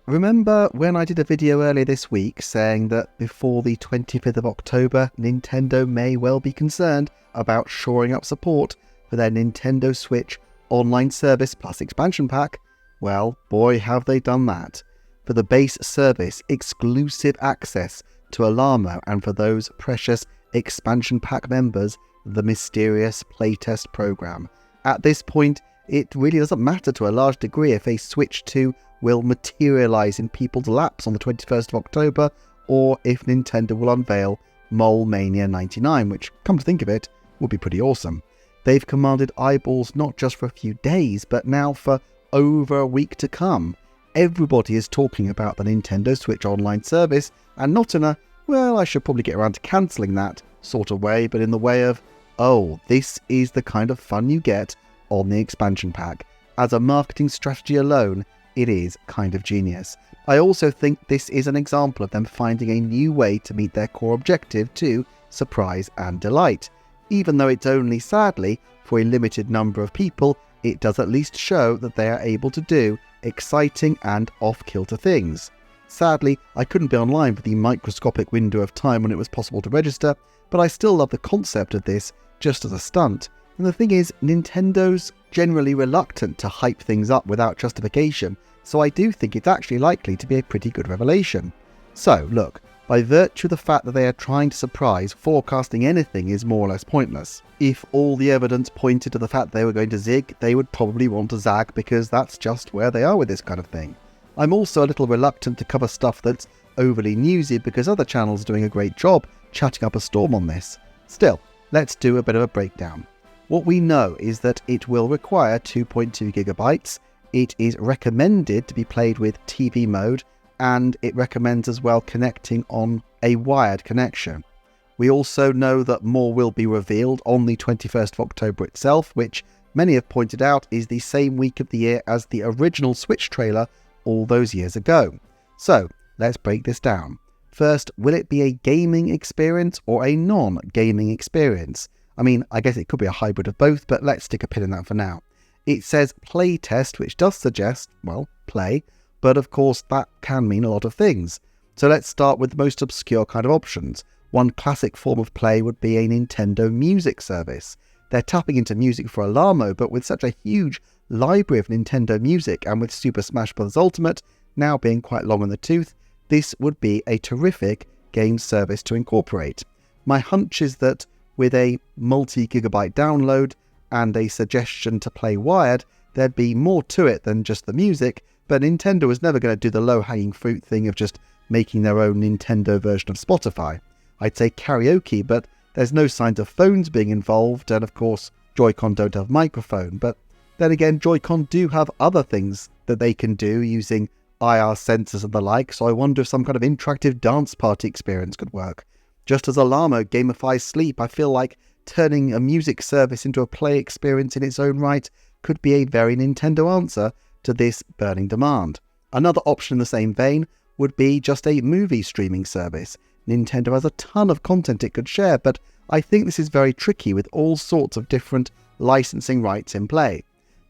Remember when I did a video earlier this week saying that before the 25th of October, Nintendo may well be concerned about shoring up support for their Nintendo Switch online service plus expansion pack? Well, boy, have they done that. For the base service, exclusive access to Alamo, and for those precious expansion pack members, the mysterious Playtest Program. At this point, it really doesn't matter to a large degree if a Switch 2 will materialise in people's laps on the 21st of October, or if Nintendo will unveil Mole Mania 99, which, come to think of it, would be pretty awesome. They've commanded eyeballs not just for a few days, but now for over a week to come. Everybody is talking about the Nintendo Switch online service, and not in a, well, I should probably get around to cancelling that sort of way, but in the way of, oh, this is the kind of fun you get on the expansion pack. As a marketing strategy alone, it is kind of genius. I also think this is an example of them finding a new way to meet their core objective to surprise and delight. Even though it's only, sadly, for a limited number of people, it does at least show that they are able to do exciting and off-kilter things. Sadly, I couldn't be online for the microscopic window of time when it was possible to register, but I still love the concept of this just as a stunt. And the thing is, Nintendo's generally reluctant to hype things up without justification, so I do think it's actually likely to be a pretty good revelation. So, look, by virtue of the fact that they are trying to surprise, forecasting anything is more or less pointless. If all the evidence pointed to the fact they were going to zig, they would probably want to zag, because that's just where they are with this kind of thing. I'm also a little reluctant to cover stuff that's overly newsy because other channels are doing a great job chatting up a storm on this. Still, let's do a bit of a breakdown. What we know is that it will require 2.2 gigabytes, it is recommended to be played with TV mode, and it recommends as well connecting on a wired connection. We also know that more will be revealed on the 21st of October itself, which many have pointed out is the same week of the year as the original Switch trailer all those years ago. So, let's break this down. First, will it be a gaming experience or a non-gaming experience? I mean, I guess it could be a hybrid of both, but let's stick a pin in that for now. It says playtest, which does suggest, well, play, but of course that can mean a lot of things. So let's start with the most obscure kind of options. One classic form of play would be a Nintendo Music service. They're tapping into music for Alamo, but with such a huge library of Nintendo music, and with Super Smash Bros. Ultimate now being quite long in the tooth, this would be a terrific game service to incorporate. My hunch is that with a multi-gigabyte download and a suggestion to play wired, there'd be more to it than just the music, but Nintendo is never going to do the low-hanging fruit thing of just making their own Nintendo version of Spotify. I'd say karaoke, but there's no signs of phones being involved, and of course Joy-Con don't have microphone, but then again Joy-Con do have other things that they can do using IR sensors and the like, so I wonder if some kind of interactive dance party experience could work. Just as Alamo gamifies sleep, I feel like turning a music service into a play experience in its own right could be a very Nintendo answer to this burning demand. Another option in the same vein would be just a movie streaming service. Nintendo has a ton of content it could share, but I think this is very tricky with all sorts of different licensing rights in play.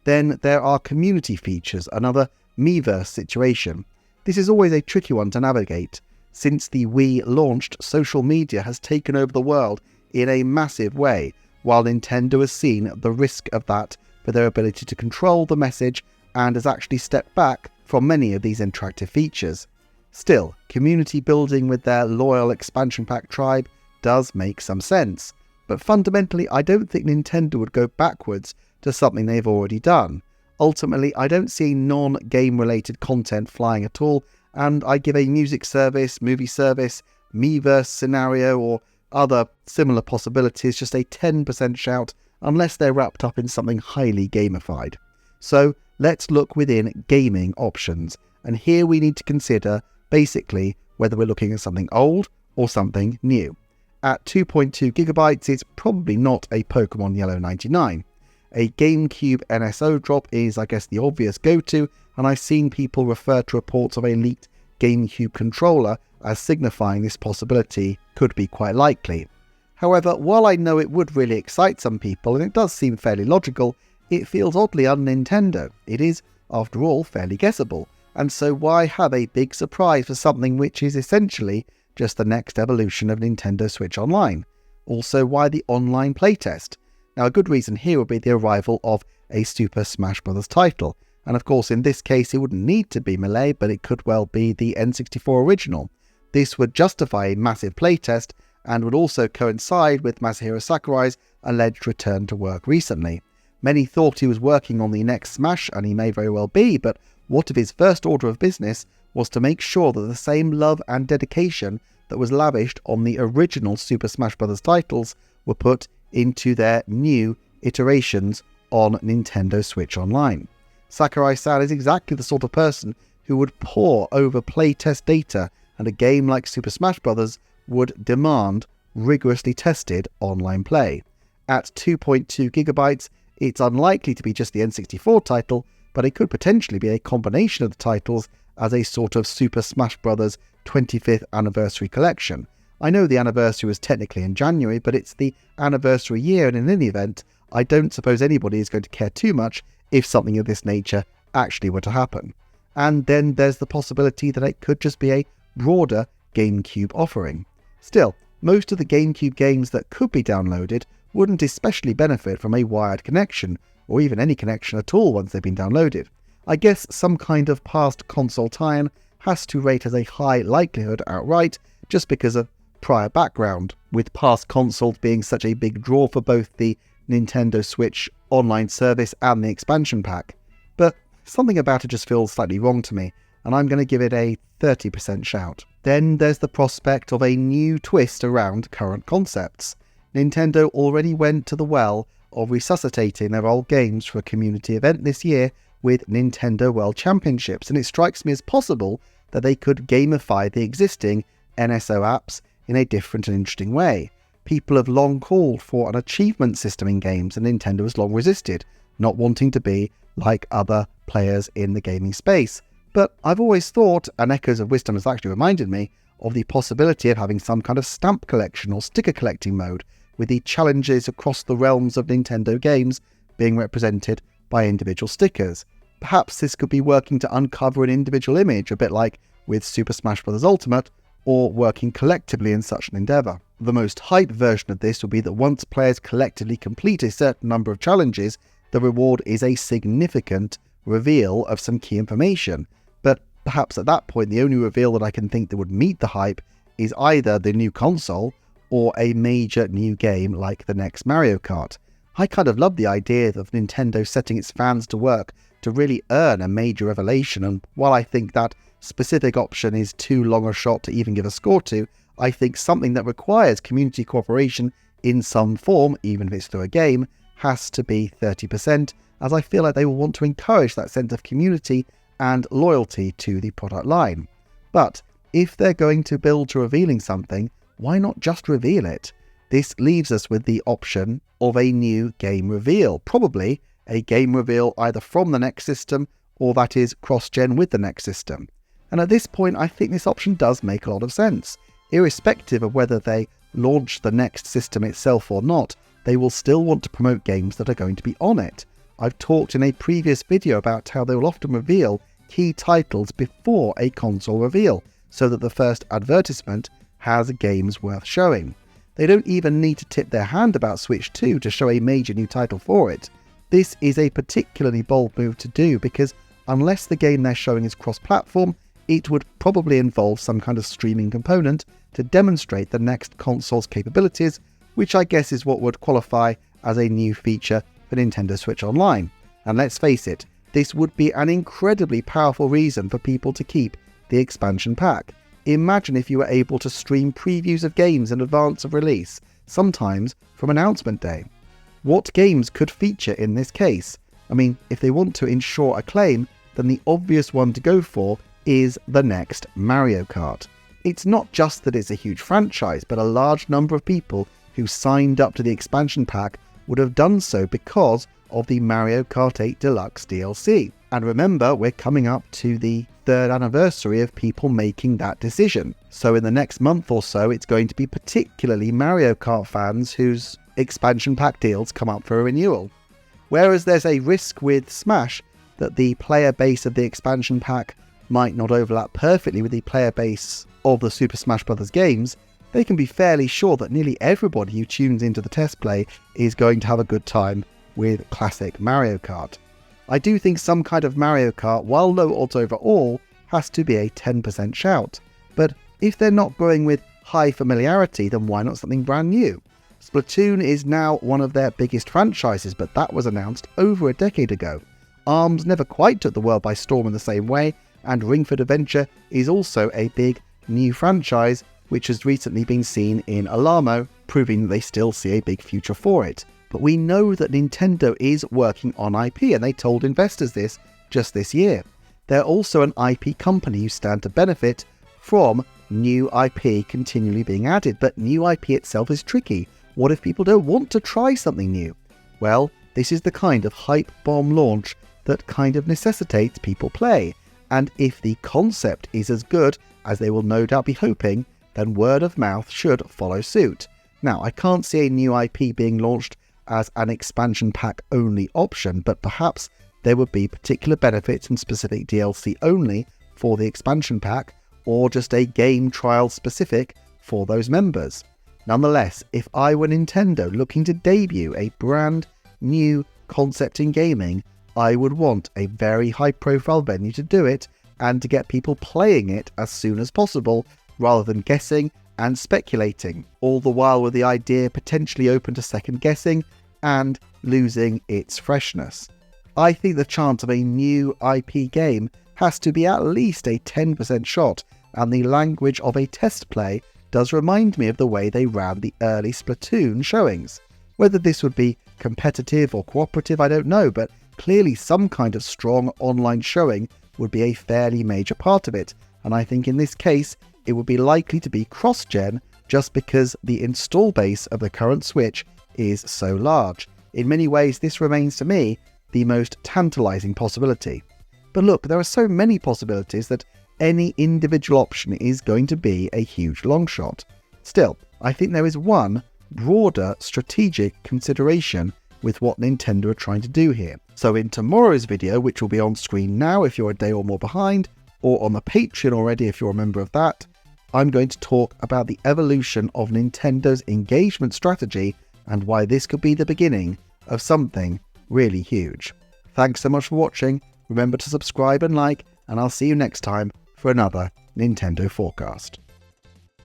Then there are community features, another Miiverse situation. This is always a tricky one to navigate. Since the Wii launched, social media has taken over the world in a massive way, while Nintendo has seen the risk of that for their ability to control the message and has actually stepped back from many of these interactive features. Still, community building with their loyal expansion pack tribe does make some sense, but fundamentally I don't think Nintendo would go backwards to something they've already done. Ultimately, I don't see non-game related content flying at all, and I give a music service, movie service, Miiverse scenario or other similar possibilities just a 10% shout unless they're wrapped up in something highly gamified. So let's look within gaming options, and here we need to consider basically whether we're looking at something old or something new. At 2.2 gigabytes, it's probably not a Pokemon Yellow 99. A GameCube NSO drop is, I guess, the obvious go-to, and I've seen people refer to reports of a leaked GameCube controller as signifying this possibility could be quite likely. However, while I know it would really excite some people, and it does seem fairly logical, it feels oddly un-Nintendo. It is, after all, fairly guessable, and so why have a big surprise for something which is essentially just the next evolution of Nintendo Switch Online? Also, why the online playtest? Now, a good reason here would be the arrival of a Super Smash Bros. Title, and of course in this case it wouldn't need to be Melee, but it could well be the N64 original. This would justify a massive playtest and would also coincide with Masahiro Sakurai's alleged return to work recently. Many thought he was working on the next Smash, and he may very well be, but what if his first order of business was to make sure that the same love and dedication that was lavished on the original Super Smash Bros. Titles were put into their new iterations on Nintendo Switch Online? Sakurai-san is exactly the sort of person who would pore over playtest data, and a game like Super Smash Bros. Would demand rigorously tested online play. At 2.2 gigabytes, it's unlikely to be just the N64 title, but it could potentially be a combination of the titles as a sort of Super Smash Bros. 25th anniversary collection. I know the anniversary was technically in January, but it's the anniversary year, and in any event, I don't suppose anybody is going to care too much if something of this nature actually were to happen. And then there's the possibility that it could just be a broader GameCube offering. Still, most of the GameCube games that could be downloaded wouldn't especially benefit from a wired connection, or even any connection at all once they've been downloaded. I guess some kind of past console tie-in has to rate as a high likelihood outright, just because of prior background, with past consoles being such a big draw for both the Nintendo Switch online service and the expansion pack. But something about it just feels slightly wrong to me, and I'm going to give it a 30% shout. Then there's the prospect of a new twist around current concepts. Nintendo already went to the well of resuscitating their old games for a community event this year with Nintendo World Championships, and it strikes me as possible that they could gamify the existing NSO apps in a different and interesting way. People have long called for an achievement system in games, and Nintendo has long resisted, not wanting to be like other players in the gaming space. But I've always thought, and Echoes of Wisdom has actually reminded me, of the possibility of having some kind of stamp collection or sticker collecting mode, with the challenges across the realms of Nintendo games being represented by individual stickers. Perhaps this could be working to uncover an individual image, a bit like with Super Smash Bros. Ultimate, or working collectively in such an endeavour. The most hyped version of this would be that once players collectively complete a certain number of challenges, the reward is a significant reveal of some key information. But perhaps at that point the only reveal that I can think that would meet the hype is either the new console or a major new game like the next Mario Kart. I kind of love the idea of Nintendo setting its fans to work to really earn a major revelation, and while I think that specific option is too long a shot to even give a score to, I think something that requires community cooperation in some form, even if it's through a game, has to be 30%, as I feel like they will want to encourage that sense of community and loyalty to the product line. But if they're going to build to revealing something, why not just reveal it? This leaves us with the option of a new game reveal, probably a game reveal either from the next system or that is cross-gen with the next system. And at this point I think this option does make a lot of sense. Irrespective of whether they launch the next system itself or not, they will still want to promote games that are going to be on it. I've talked in a previous video about how they will often reveal key titles before a console reveal, so that the first advertisement has games worth showing. They don't even need to tip their hand about Switch 2 to show a major new title for it. This is a particularly bold move to do because unless the game they're showing is cross-platform, it would probably involve some kind of streaming component to demonstrate the next console's capabilities, which I guess is what would qualify as a new feature for Nintendo Switch Online. And let's face it, this would be an incredibly powerful reason for people to keep the expansion pack. Imagine if you were able to stream previews of games in advance of release, sometimes from announcement day. What games could feature in this case? I mean, if they want to ensure acclaim, then the obvious one to go for is the next Mario Kart. It's not just that it's a huge franchise, but a large number of people who signed up to the expansion pack would have done so because of the Mario Kart 8 Deluxe DLC. And remember, we're coming up to the 3rd anniversary of people making that decision. So in the next month or so, it's going to be particularly Mario Kart fans whose expansion pack deals come up for a renewal. Whereas there's a risk with Smash that the player base of the expansion pack might not overlap perfectly with the player base of the Super Smash Bros. Games, they can be fairly sure that nearly everybody who tunes into the test play is going to have a good time with classic Mario Kart. I do think some kind of Mario Kart, while low odds overall, has to be a 10% shout. But if they're not going with high familiarity, then why not something brand new? Splatoon is now one of their biggest franchises, but that was announced over a decade ago. ARMS never quite took the world by storm in the same way, and Ring Fit Adventure is also a big new franchise, which has recently been seen in Alamo, proving that they still see a big future for it. But we know that Nintendo is working on IP, and they told investors this just this year. They're also an IP company who stand to benefit from new IP continually being added, but new IP itself is tricky. What if people don't want to try something new? Well, this is the kind of hype bomb launch that kind of necessitates people play, and if the concept is as good as they will no doubt be hoping, then word of mouth should follow suit. Now, I can't see a new IP being launched as an expansion pack only option, but perhaps there would be particular benefits and specific DLC only for the expansion pack, or just a game trial specific for those members. Nonetheless, if I were Nintendo looking to debut a brand new concept in gaming, I would want a very high profile venue to do it and to get people playing it as soon as possible, rather than guessing and speculating, all the while with the idea potentially open to second guessing and losing its freshness. I think the chance of a new IP game has to be at least a 10% shot, and the language of a test play does remind me of the way they ran the early Splatoon showings. Whether this would be competitive or cooperative, I don't know, but clearly some kind of strong online showing would be a fairly major part of it, and I think in this case it would be likely to be cross-gen just because the install base of the current Switch is so large. In many ways, this remains to me the most tantalizing possibility. But look, there are so many possibilities that any individual option is going to be a huge long shot. Still, I think there is one broader strategic consideration with what Nintendo are trying to do here. So in tomorrow's video, which will be on screen now if you're a day or more behind, or on the Patreon already if you're a member of that, I'm going to talk about the evolution of Nintendo's engagement strategy and why this could be the beginning of something really huge. Thanks so much for watching. Remember to subscribe and like, and I'll see you next time for another Nintendo Forecast.